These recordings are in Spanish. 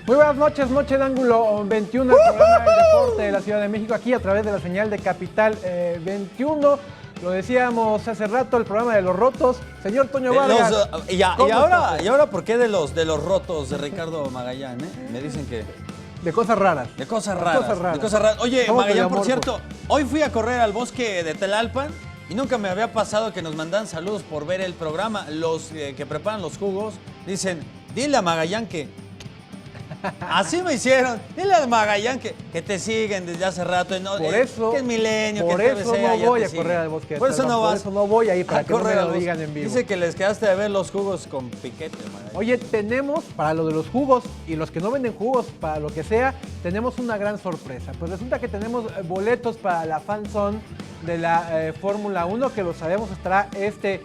Muy buenas noches, Noche de Ángulo 21, el programa del deporte de la Ciudad de México, aquí a través de la señal de Capital 21. Lo decíamos hace rato, el programa de los rotos. Señor Toño Vargas. Y ahora, ¿por qué de los rotos de Ricardo Magallán? Me dicen que... De cosas raras. De cosas raras. Oye, Magallán, por cierto, hoy fui a correr al bosque de Tlalpan y nunca me había pasado que nos mandan saludos por ver el programa. Los que preparan los jugos dicen, dile a Magallán que... Así me hicieron. Dile al Magallán que te siguen desde hace rato. No, por eso, que es milenio, por que eso no voy a correr al bosque. Por eso no vas. Por eso no voy a ir, para que no me lo digan en vivo. Dice que les quedaste de ver los jugos con piquete, Magallán. Oye, tenemos, para lo de los jugos y los que no venden jugos, para lo que sea, tenemos una gran sorpresa. Pues resulta que tenemos boletos para la Fan Zone de la Fórmula 1, que lo sabemos estará este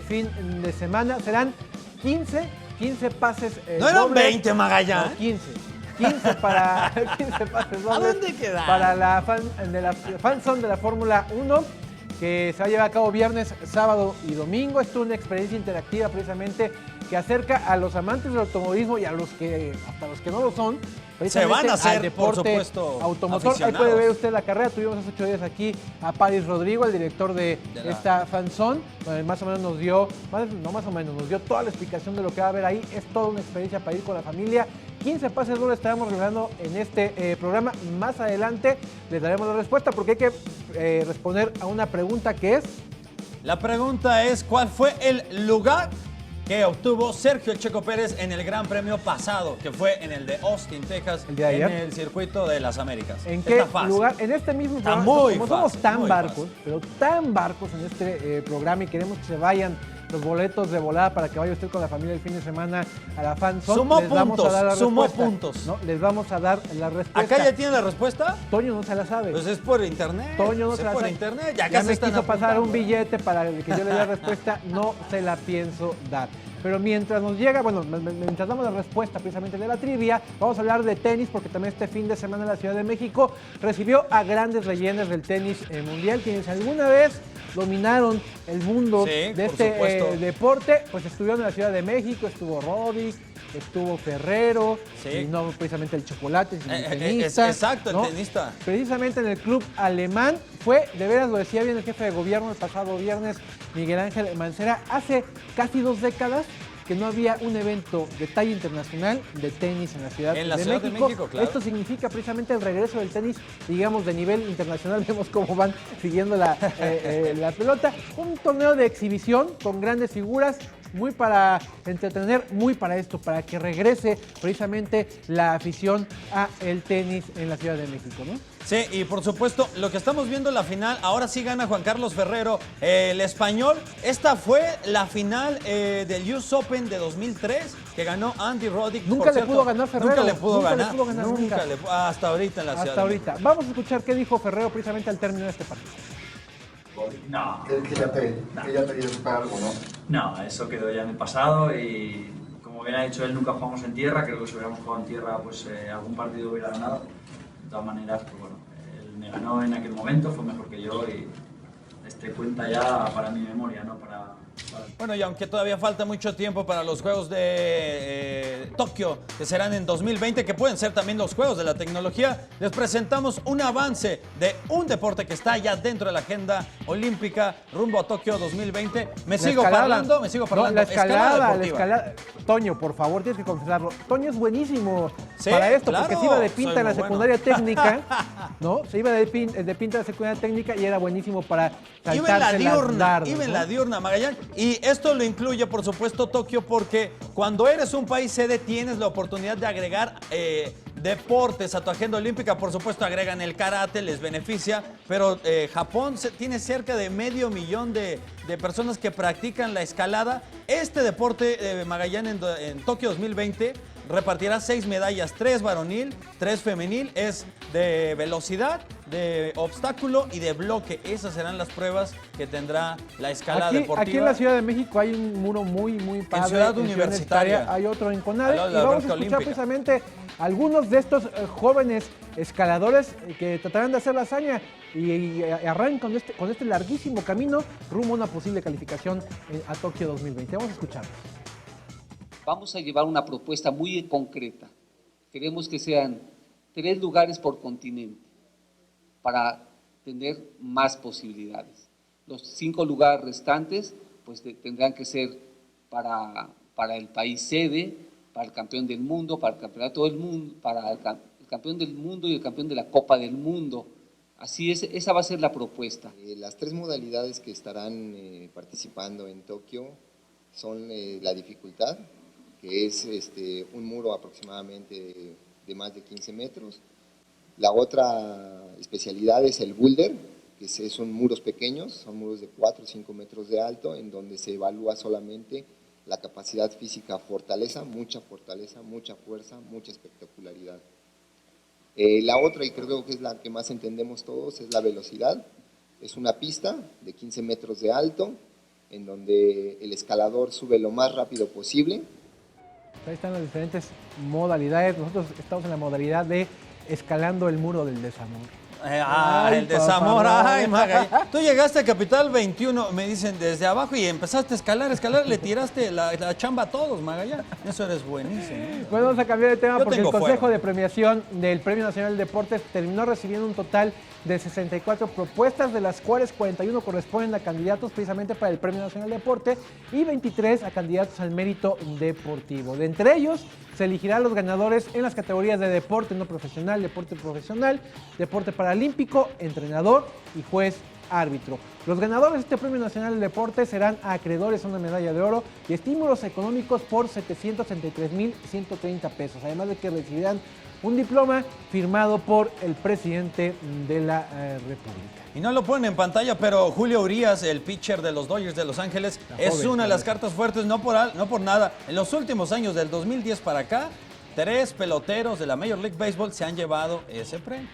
fin de semana. Serán 15 pases ¿No eran dobles. 20, Magallán? No, 15 para 15 pases dobles. ¿A dónde quedan? Para la Fan Zone de la Fórmula 1, que se va a llevar a cabo viernes, sábado y domingo. Es una experiencia interactiva precisamente que acerca a los amantes del automovilismo y a los que, hasta los que no lo son, se van a hacer, al deporte, por supuesto, automotor. Ahí puede ver usted la carrera. Tuvimos hace 8 días aquí a Paris Rodrigo, el director de esta Fan Zone. Más o menos nos dio, nos dio toda la explicación de lo que va a haber ahí. Es toda una experiencia para ir con la familia. 15 pases dobles estaremos revelando en este programa. Más adelante les daremos la respuesta porque hay que responder a una pregunta que es... La pregunta es, ¿cuál fue el lugar que obtuvo Sergio Checo Pérez en el Gran Premio pasado, que fue en el de Austin, Texas, el día de ayer, en el circuito de las Américas? ¿En qué lugar? En este mismo programa, como somos tan barcos, pero tan barcos en este programa y queremos que se vayan los boletos de volada para que vaya usted con la familia el fin de semana a la Fan Zone. Sumó puntos. ¿No? Les vamos a dar la respuesta. ¿Acá ya tiene la respuesta? Toño no se la sabe. Pues es por internet. Toño no se la sabe. Por internet. Ya me quiso pasar un billete para que yo le dé la respuesta. No se la pienso dar. Pero mientras nos llega, mientras damos la respuesta precisamente de la trivia, vamos a hablar de tenis, porque también este fin de semana la Ciudad de México recibió a grandes leyendas del tenis mundial, quienes alguna vez dominaron el mundo de este deporte. Pues estuvieron en la Ciudad de México, estuvo Roddick, estuvo Ferrero, y no precisamente el chocolate, sino el tenista. Exacto, ¿no? El tenista. Precisamente en el club alemán fue, de veras lo decía bien el jefe de gobierno el pasado viernes, Miguel Ángel Mancera, hace casi 2 décadas que no había un evento de talla internacional de tenis en la Ciudad de México. Claro. Esto significa precisamente el regreso del tenis, digamos, de nivel internacional. Vemos cómo van siguiendo la pelota. Un torneo de exhibición con grandes figuras, muy para entretener, muy para esto, para que regrese precisamente la afición a el tenis en la Ciudad de México, ¿no? Sí, y por supuesto, lo que estamos viendo en la final, ahora sí gana Juan Carlos Ferrero, el español. Esta fue la final del US Open de 2003, que ganó Andy Roddick. Nunca le pudo ganar Ferrero. Nunca le pudo ganar. Hasta ahorita en la Ciudad. Hasta ahorita. Vamos a escuchar qué dijo Ferrero precisamente al término de este partido. No. Que ya te dio algo, ¿no? No, eso quedó ya en el pasado y como bien ha dicho él, nunca jugamos en tierra. Creo que si hubiéramos jugado en tierra, pues algún partido hubiera ganado. De todas maneras, pues bueno, él me ganó en aquel momento, fue mejor que yo y cuenta ya para mi memoria, ¿no? Bueno, y aunque todavía falta mucho tiempo para los Juegos de Tokio, que serán en 2020, que pueden ser también los Juegos de la Tecnología, les presentamos un avance de un deporte que está ya dentro de la agenda olímpica rumbo a Tokio 2020. Me sigo parlando. No, la escalada. Toño, por favor, tienes que confesarlo. Toño es buenísimo para esto, claro, porque se iba de pinta en la secundaria técnica, ¿no? Se iba de pinta en la secundaria técnica y era buenísimo para saltarse las dardos. Iba en la diurna, Magallán. Y esto lo incluye, por supuesto, Tokio, porque cuando eres un país sede tienes la oportunidad de agregar deportes a tu agenda olímpica. Por supuesto, agregan el karate, les beneficia, pero Japón tiene cerca de 500,000 de personas que practican la escalada. Este deporte, Magallán, en Tokio 2020, repartirá 6 medallas, 3 varonil, 3 femenil, es de velocidad, de obstáculo y de bloque. Esas serán las pruebas que tendrá la escalada deportiva. Aquí en la Ciudad de México hay un muro muy padre. En Ciudad Universitaria. Hay otro en Conade. Y vamos a escuchar precisamente algunos de estos jóvenes escaladores que tratarán de hacer la hazaña y arrancan con este larguísimo camino rumbo a una posible calificación a Tokio 2020. Vamos a escucharlos. Vamos a llevar una propuesta muy concreta. Queremos que sean 3 lugares por continente para tener más posibilidades. Los 5 lugares restantes pues tendrán que ser para el país sede, para el campeón del mundo, para el campeonato del mundo, para el campeón del mundo y el campeón de la Copa del Mundo. Así es, esa va a ser la propuesta. Las 3 modalidades que estarán participando en Tokio son la dificultad, que es un muro aproximadamente de más de 15 metros. La otra especialidad es el boulder, que son muros pequeños, son muros de 4 o 5 metros de alto, en donde se evalúa solamente la capacidad física, fortaleza, mucha fuerza, mucha espectacularidad. La otra, y creo que es la que más entendemos todos, es la velocidad. Es una pista de 15 metros de alto, en donde el escalador sube lo más rápido posible. Ahí están las diferentes modalidades. Nosotros estamos en la modalidad de escalando el muro del desamor. El desamor. Ay, Magallanes. Tú llegaste a Capital 21, me dicen, desde abajo y empezaste a escalar, le tiraste la chamba a todos, Magallanes. Eso eres buenísimo. Bueno, vamos a cambiar de tema porque el Consejo fuego de Premiación del Premio Nacional de Deportes terminó recibiendo un total de 64 propuestas, de las cuales 41 corresponden a candidatos precisamente para el Premio Nacional de Deporte y 23 a candidatos al mérito deportivo. De entre ellos, se elegirán los ganadores en las categorías de deporte no profesional, deporte paralímpico, entrenador y juez árbitro. Los ganadores de este Premio Nacional de Deporte serán acreedores a una medalla de oro y estímulos económicos por 733,130 pesos, además de que recibirán un diploma firmado por el presidente de la República. Y no lo ponen en pantalla, pero Julio Urías, el pitcher de los Dodgers de Los Ángeles, es una de las cartas fuertes, no por nada. En los últimos años, del 2010 para acá, 3 peloteros de la Major League Baseball se han llevado ese premio.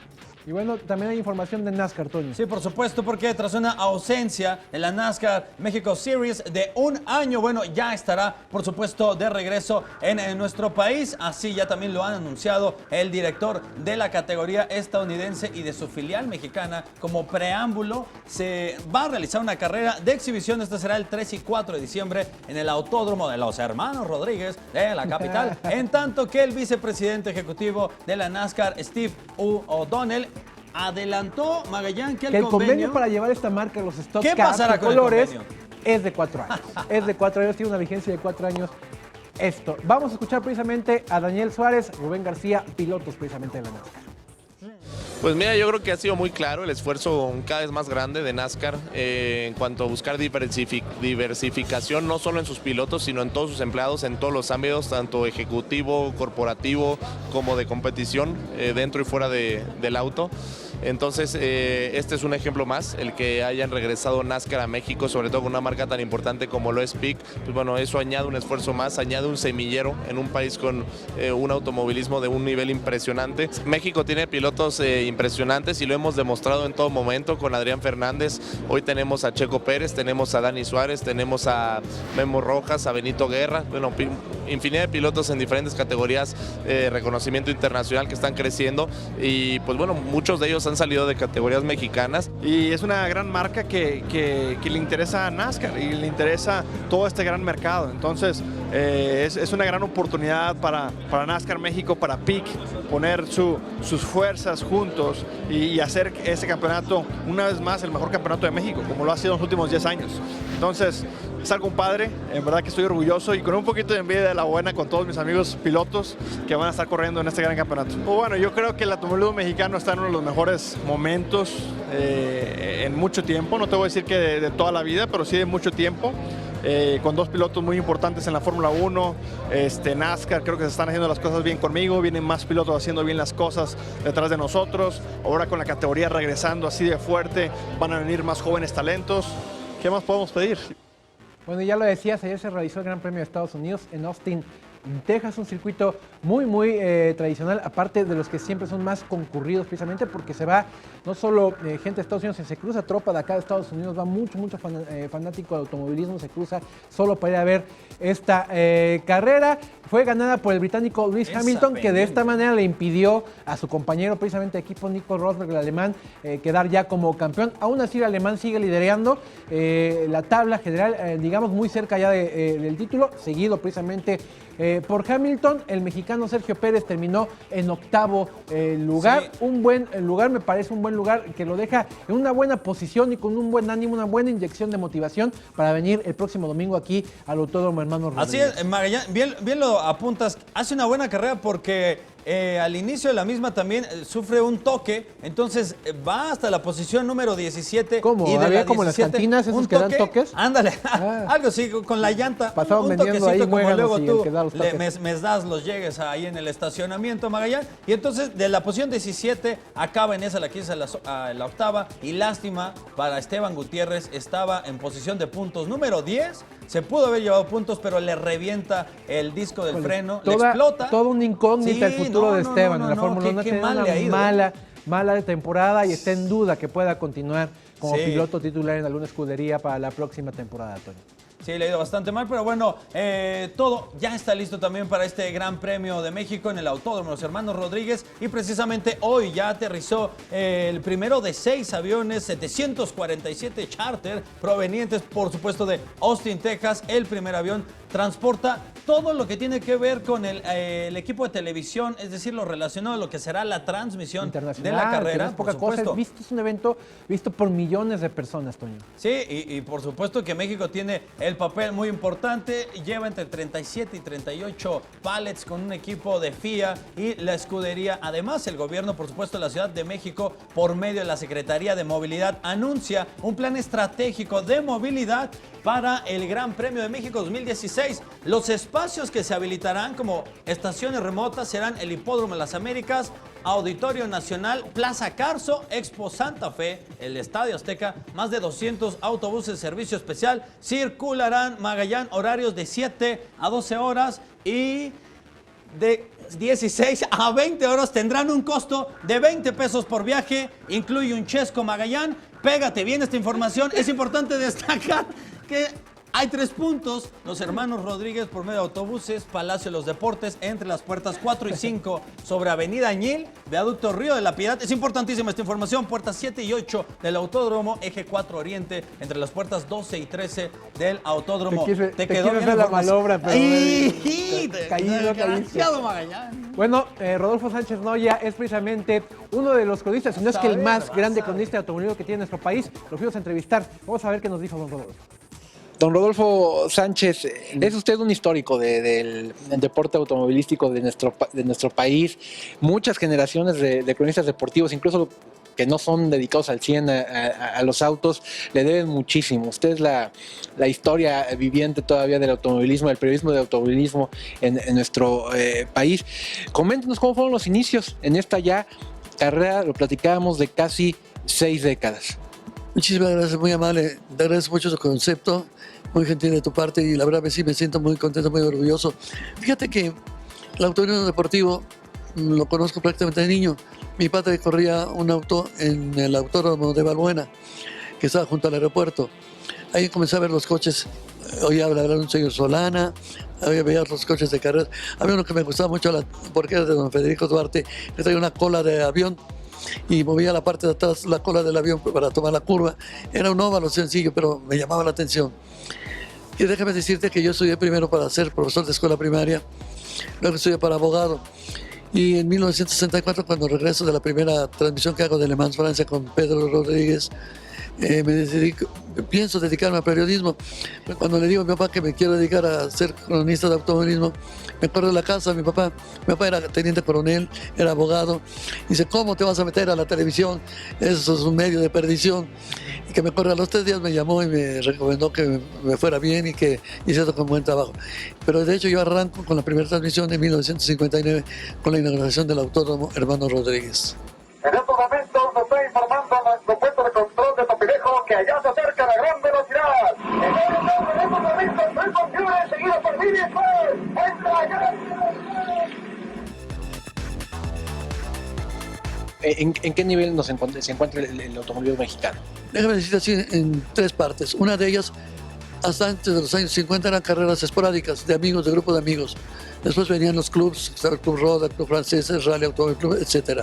Y bueno, también hay información de NASCAR, Toño. Sí, por supuesto, porque tras una ausencia en la NASCAR México Series de un año, bueno, ya estará, por supuesto, de regreso en nuestro país. Así ya también lo han anunciado el director de la categoría estadounidense y de su filial mexicana. Como preámbulo, se va a realizar una carrera de exhibición. Este será el 3 y 4 de diciembre en el Autódromo de los Hermanos Rodríguez de la capital. En tanto que el vicepresidente ejecutivo de la NASCAR, Steve O'Donnell, adelantó, Magallanes, que el convenio para llevar esta marca a los Stock ¿Qué Cars pasará de con colores el convenio? Es de 4 años. Es de 4 años, tiene una vigencia de 4 años. Esto. Vamos a escuchar precisamente a Daniel Suárez, Rubén García, pilotos precisamente de la NASCAR. Pues mira, yo creo que ha sido muy claro el esfuerzo cada vez más grande de NASCAR en cuanto a buscar diversificación, no solo en sus pilotos, sino en todos sus empleados, en todos los ámbitos, tanto ejecutivo, corporativo, como de competición, dentro y fuera del auto. Entonces, este es un ejemplo más, el que hayan regresado NASCAR a México, sobre todo con una marca tan importante como lo es PIC. Pues bueno, eso añade un esfuerzo más, añade un semillero en un país con un automovilismo de un nivel impresionante. México tiene pilotos impresionantes y lo hemos demostrado en todo momento con Adrián Fernández. Hoy tenemos a Checo Pérez, tenemos a Dani Suárez, tenemos a Memo Rojas, a Benito Guerra, bueno, infinidad de pilotos en diferentes categorías, reconocimiento internacional que están creciendo y pues bueno, muchos de ellos han salido de categorías mexicanas. Y es una gran marca que le interesa a NASCAR y le interesa todo este gran mercado. Entonces es una gran oportunidad para NASCAR México, para PIC, poner sus fuerzas juntos y hacer ese campeonato una vez más el mejor campeonato de México, como lo ha sido en los últimos 10 años. Entonces es algo padre, en verdad que estoy orgulloso y con un poquito de envidia de la buena con todos mis amigos pilotos que van a estar corriendo en este gran campeonato. Pues bueno, yo creo que el automovilismo mexicano está en uno de los mejores momentos en mucho tiempo, no te voy a decir que de toda la vida, pero sí de mucho tiempo. Con 2 pilotos muy importantes en la Fórmula 1, NASCAR, creo que se están haciendo las cosas bien conmigo, vienen más pilotos haciendo bien las cosas detrás de nosotros, ahora con la categoría regresando así de fuerte, van a venir más jóvenes talentos, ¿qué más podemos pedir? Bueno, ya lo decías, ayer se realizó el Gran Premio de Estados Unidos en Austin, Texas, un circuito muy tradicional, aparte de los que siempre son más concurridos precisamente porque se va no solo gente de Estados Unidos, se cruza tropa de acá de Estados Unidos, va mucho fanático de automovilismo, se cruza solo para ir a ver esta carrera. Fue ganada por el británico Lewis Hamilton, que de esta manera le impidió a su compañero precisamente de equipo Nico Rosberg, el alemán, quedar ya como campeón. Aún así el alemán sigue liderando la tabla general, digamos muy cerca ya del título, seguido precisamente Por Hamilton, el mexicano Sergio Pérez terminó en octavo lugar. Sí. Un buen lugar, me parece un buen lugar que lo deja en una buena posición y con un buen ánimo, una buena inyección de motivación para venir el próximo domingo aquí al Autódromo Hermanos Rodríguez. Así es, Magallán, bien lo apuntas. Hace una buena carrera porque al inicio de la misma también sufre un toque, entonces va hasta la posición número 17. ¿Cómo? Y de ¿Había la como las 17, cantinas esos un que dan toques? Ándale, Ah. algo así, con la llanta. Pasaban un vendiendo ahí toquecito como muéganos luego y el tú que da los toques. me das los llegues ahí en el estacionamiento, Magallán. Y entonces de la posición 17 acaba en esa, la 15 a la octava. Y lástima para Esteban Gutiérrez, estaba en posición de puntos número 10. Se pudo haber llevado puntos, pero le revienta el disco del freno, le explota. Toda una incógnita el futuro de Esteban en la no, Fórmula 1. qué Tiene mal una le ha ido. mala temporada y está en duda que pueda continuar como Sí. piloto titular en alguna escudería para la próxima temporada, Toño. Sí, le ha ido bastante mal, pero bueno, todo ya está listo también para este Gran Premio de México en el Autódromo de los Hermanos Rodríguez. Y precisamente hoy ya aterrizó el primero de 6 aviones 747 charter provenientes, por supuesto, de Austin, Texas. El primer avión transporta todo lo que tiene que ver con el equipo de televisión, es decir, lo relacionado a lo que será la transmisión Internacional, de la que no carrera, es poca por cosa. supuesto. Es un evento visto por millones de personas, Toño. Sí, y por supuesto que México tiene el papel muy importante. Lleva entre 37 y 38 pallets con un equipo de FIA y la escudería. Además, el gobierno, por supuesto, de la Ciudad de México, por medio de la Secretaría de Movilidad, anuncia un plan estratégico de movilidad para el Gran Premio de México 2016. Los espacios que se habilitarán como estaciones remotas serán el Hipódromo de las Américas, Auditorio Nacional, Plaza Carso, Expo Santa Fe, el Estadio Azteca. Más de 200 autobuses de servicio especial circularán, Magallán, horarios de 7 a 12 horas y de 16 a 20 horas. Tendrán un costo de 20 pesos por viaje, incluye un chesco, Magallán. Pégate bien esta información. Es importante destacar que hay 3 puntos. Los Hermanos Rodríguez por medio de autobuses, Palacio de los Deportes, entre las puertas 4 y 5 sobre Avenida Añil, Viaducto Río de la Piedad. Es importantísima esta información. Puertas 7 y 8 del Autódromo, Eje 4 Oriente, entre las puertas 12 y 13 del Autódromo. Te quedó quise bien hacer la información? malobra, pero caído. Desgraciado, Magallán. Bueno, Rodolfo Sánchez Noya es precisamente uno de los cronistas, si no es que el más grande cronista de automovilismo que tiene nuestro país. Lo fuimos a entrevistar. Vamos a ver qué nos dijo don Rodolfo. Don Rodolfo Sánchez, es usted un histórico del deporte automovilístico de nuestro país. Muchas generaciones de cronistas deportivos, incluso que no son dedicados al 100 a los autos, le deben muchísimo. Usted es la historia viviente todavía del automovilismo, del periodismo de automovilismo en nuestro país. Coméntenos cómo fueron los inicios en esta ya carrera, lo platicábamos, de casi 6 décadas. Muchísimas gracias, muy amable. Te agradezco mucho su concepto, muy gentil de tu parte y la verdad que sí me siento muy contento, muy orgulloso. Fíjate que el automovilismo deportivo lo conozco prácticamente de niño. Mi padre corría un auto en el autódromo de Balbuena, que estaba junto al aeropuerto. Ahí comencé a ver los coches, oía hablar de un señor Solana, veía los coches de carreras. Había uno que me gustaba mucho porque era de don Federico Duarte, que traía una cola de avión y movía la parte de atrás, la cola del avión para tomar la curva. Era un óvalo sencillo, pero me llamaba la atención. Y déjame decirte que yo estudié primero para ser profesor de escuela primaria, luego estudié para abogado. Y en 1964, cuando regreso de la primera transmisión que hago de Le Mans, Francia, con Pedro Rodríguez, pienso dedicarme al periodismo. Cuando le digo a mi papá que me quiero dedicar a ser cronista de automovilismo, me acuerdo de la casa de mi papá. Mi papá era teniente coronel, era abogado. Dice, ¿cómo te vas a meter a la televisión? Eso es un medio de perdición. Y que me acuerdo, a los 3 días me llamó y me recomendó que me fuera bien y que hiciera con buen trabajo. Pero de hecho yo arranco con la primera transmisión en 1959 con la inauguración del Autódromo Hermanos Rodríguez. En estos momentos nos está informando nuestro puesto de control de Topilejo que allá se acerca la gran velocidad. En estos momentos, 3 opciones seguidas por Vini Ford. Entra allá. ¿En qué nivel se encuentra el automovilismo mexicano? Déjame decirte así en 3 partes. Una de ellas, hasta antes de los años 50, eran carreras esporádicas de amigos, de grupos de amigos. Después venían los clubs, el Club Roda, el Club Francés, el Rally Automóvil Club, etc.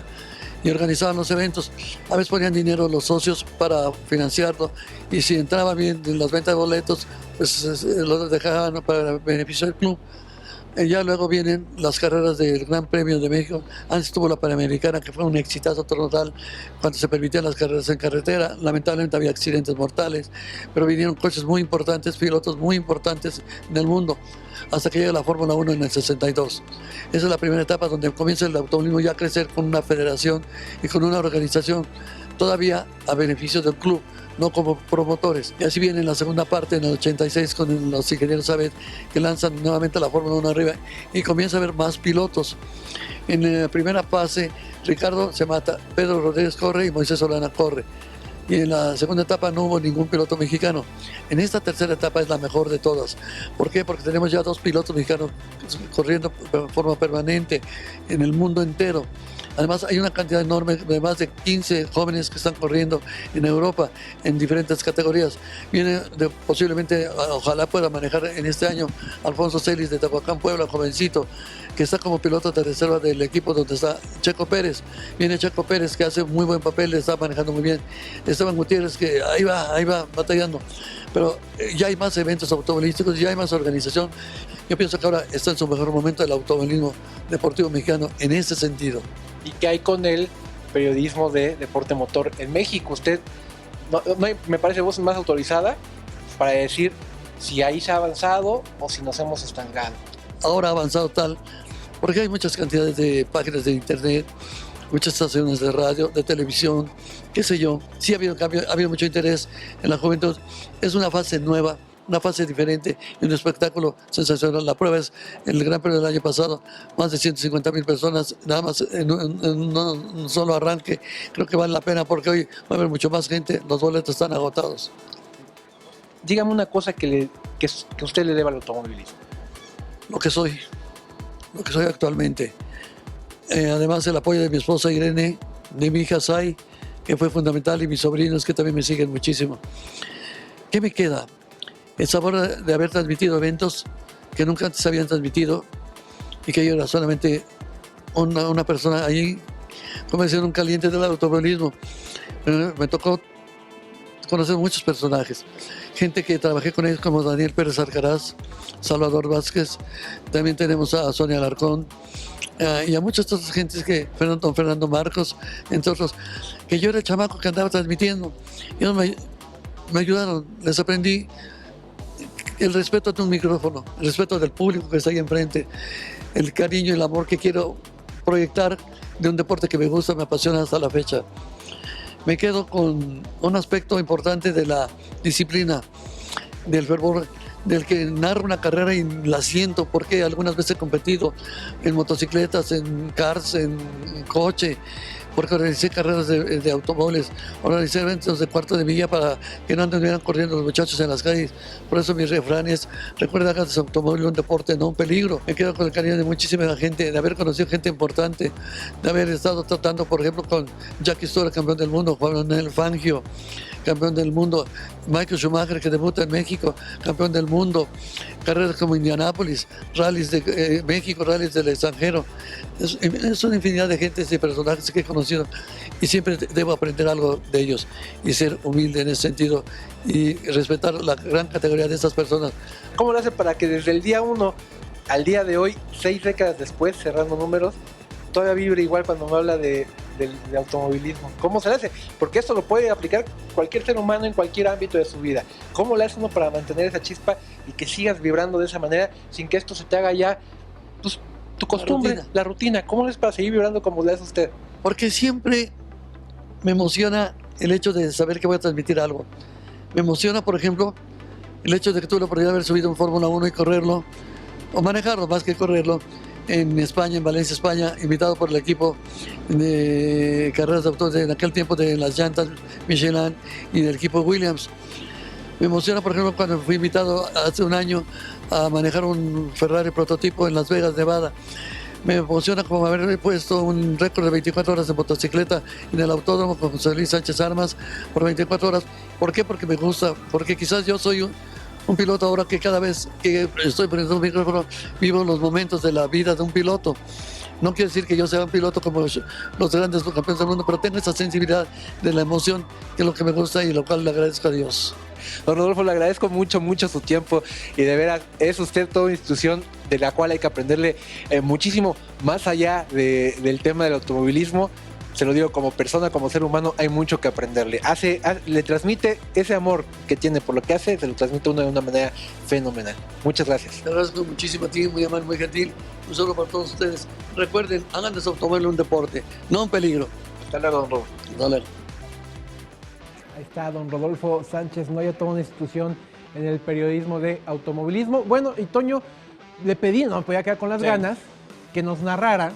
Y organizaban los eventos. A veces ponían dinero los socios para financiarlo. Y si entraba bien en las ventas de boletos, pues lo dejaban para el beneficio del club. Ya luego vienen las carreras del Gran Premio de México. Antes tuvo la Panamericana, que fue un exitazo total cuando se permitían las carreras en carretera. Lamentablemente había accidentes mortales, pero vinieron coches muy importantes, pilotos muy importantes en el mundo, hasta que llega la Fórmula 1 en el 62. Esa es la primera etapa donde comienza el automovilismo ya a crecer con una federación y con una organización todavía a beneficio del club, no como promotores. Y así viene en la segunda parte, en el 86, con los ingenieros Abed, que lanzan nuevamente la Fórmula 1 arriba y comienza a haber más pilotos. En la primera fase, Ricardo se mata, Pedro Rodríguez corre y Moisés Solana corre. Y en la segunda etapa no hubo ningún piloto mexicano. En esta tercera etapa es la mejor de todas. ¿Por qué? Porque tenemos ya 2 pilotos mexicanos corriendo de forma permanente en el mundo entero. Además, hay una cantidad enorme de más de 15 jóvenes que están corriendo en Europa en diferentes categorías. Viene posiblemente, ojalá pueda manejar en este año, Alfonso Celis de Tehuacán, Puebla, jovencito, que está como piloto de reserva del equipo donde está Checo Pérez. Viene Checo Pérez, que hace muy buen papel, le está manejando muy bien. Esteban Gutiérrez, que ahí va batallando. Pero ya hay más eventos automovilísticos, ya hay más organización. Yo pienso que ahora está en su mejor momento el automovilismo deportivo mexicano en ese sentido. ¿Y qué hay con el periodismo de deporte motor en México? Usted no hay, me parece, voz más autorizada para decir si ahí se ha avanzado o si nos hemos estancado. Ahora ha avanzado tal, porque hay muchas cantidades de páginas de internet, muchas estaciones de radio, de televisión, qué sé yo. Sí ha habido cambio, ha habido mucho interés en la juventud. Es una fase nueva, una fase diferente y un espectáculo sensacional. La prueba es el Gran Premio del año pasado, más de 150,000 personas, nada más en un solo arranque. Creo que vale la pena porque hoy va a haber mucho más gente, los boletos están agotados. Dígame una cosa que usted le deba al automovilismo. Lo que soy actualmente. Además el apoyo de mi esposa Irene, de mi hija Sai, que fue fundamental, y mis sobrinos que también me siguen muchísimo. ¿Qué me queda? El sabor de haber transmitido eventos que nunca antes habían transmitido y que yo era solamente una persona ahí, como decían, un caliente del automovilismo. Me tocó conocer muchos personajes, gente que trabajé con ellos como Daniel Pérez Arcaraz, Salvador Vázquez, también tenemos a Sonia Alarcón y a muchas otras gentes que, don Fernando Marcos, entre otros, que yo era el chamaco que andaba transmitiendo. Ellos me ayudaron, les aprendí el respeto de un micrófono, el respeto del público que está ahí enfrente, el cariño y el amor que quiero proyectar de un deporte que me gusta, me apasiona hasta la fecha. Me quedo con un aspecto importante de la disciplina, del fervor, del que narra una carrera y la siento, porque algunas veces he competido en motocicletas, en cars, en coche, porque organicé carreras de automóviles, organicé eventos de cuarto de milla para que no anduvieran corriendo los muchachos en las calles. Por eso mi refrán es: recuerda que el automóvil es un deporte, no un peligro. Me quedo con el cariño de muchísima gente, de haber conocido gente importante, de haber estado tratando, por ejemplo, con Jackie Stewart, campeón del mundo, Juan Manuel Fangio, campeón del mundo, Michael Schumacher, que debuta en México, campeón del mundo, carreras como Indianápolis, rallies de México, rallies del extranjero. Es una infinidad de gentes y personajes que he conocido y siempre debo aprender algo de ellos y ser humilde en ese sentido y respetar la gran categoría de estas personas. ¿Cómo lo hace para que desde el día 1 al día de hoy, 6 décadas después, cerrando números, todavía vibre igual cuando me habla de automovilismo? ¿Cómo se le hace? Porque esto lo puede aplicar cualquier ser humano en cualquier ámbito de su vida. ¿Cómo le hace uno para mantener esa chispa y que sigas vibrando de esa manera sin que esto se te haga ya pues, tu costumbre, la rutina? ¿Cómo le hace para seguir vibrando como le hace usted? Porque siempre me emociona el hecho de saber que voy a transmitir algo. Me emociona, por ejemplo, el hecho de que tuve la oportunidad de haber subido en Fórmula 1 y correrlo, o manejarlo más que correrlo, en España, en Valencia, España, invitado por el equipo de carreras de autos en aquel tiempo de las llantas Michelin y del equipo Williams. Me emociona, por ejemplo, cuando fui invitado hace un año a manejar un Ferrari prototipo en Las Vegas, Nevada. Me emociona como haber puesto un récord de 24 horas de motocicleta en el autódromo con José Luis Sánchez Armas por 24 horas. ¿Por qué? Porque me gusta, porque quizás yo soy un piloto ahora que cada vez que estoy poniendo un micrófono vivo los momentos de la vida de un piloto. No quiere decir que yo sea un piloto como los grandes campeones del mundo, pero tengo esa sensibilidad de la emoción, que es lo que me gusta y lo cual le agradezco a Dios. Don Rodolfo, le agradezco mucho, mucho su tiempo y de veras es usted toda una institución de la cual hay que aprenderle muchísimo, más allá del tema del automovilismo. Se lo digo como persona, como ser humano, hay mucho que aprenderle. Le transmite ese amor que tiene por lo que hace, se lo transmite uno de una manera fenomenal. Muchas gracias. Te agradezco muchísimo a ti, muy amable, muy gentil. Un saludo para todos ustedes. Recuerden, hagan de su automóvil un deporte, no un peligro. Hasta luego, don Rodolfo. Hasta luego. Ahí está don Rodolfo Sánchez Noya, toda una institución en el periodismo de automovilismo. Bueno, y Toño, le pedí, no me podía quedar con las ganas, que nos narrara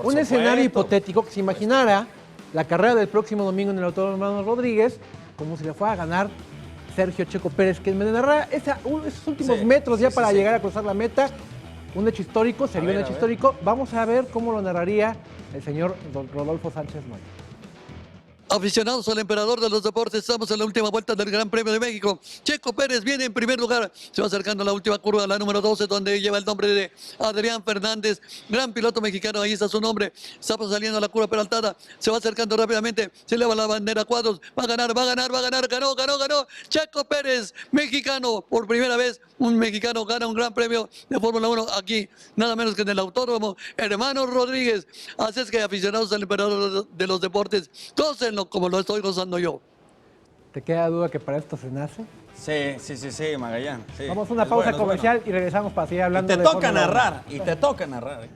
un escenario hipotético, que se imaginara la carrera del próximo domingo en el Autódromo Hermanos Rodríguez, como si le fuera a ganar Sergio Checo Pérez, que me narrara esos últimos metros ya para llegar a cruzar la meta. Un hecho histórico, sería un hecho histórico. Vamos a ver cómo lo narraría el señor don Rodolfo Sánchez Noya. Aficionados al emperador de los deportes, estamos en la última vuelta del Gran Premio de México. Checo Pérez viene en primer lugar, se va acercando a la última curva, la número 12, donde lleva el nombre de Adrián Fernández, gran piloto mexicano, ahí está su nombre. Está saliendo a la curva peraltada, se va acercando rápidamente, se eleva la bandera a cuadros, va a ganar, ganó. Checo Pérez, mexicano, por primera vez un mexicano gana un Gran Premio de Fórmula 1 aquí, nada menos que en el Autódromo Hermanos Rodríguez. Así es que, aficionados al emperador de los deportes, gócenlo como lo estoy gozando yo. ¿Te queda duda que para esto se nace? Sí, Magallán. Sí. Vamos a una pausa comercial y regresamos para seguir hablando. Y te toca narrar.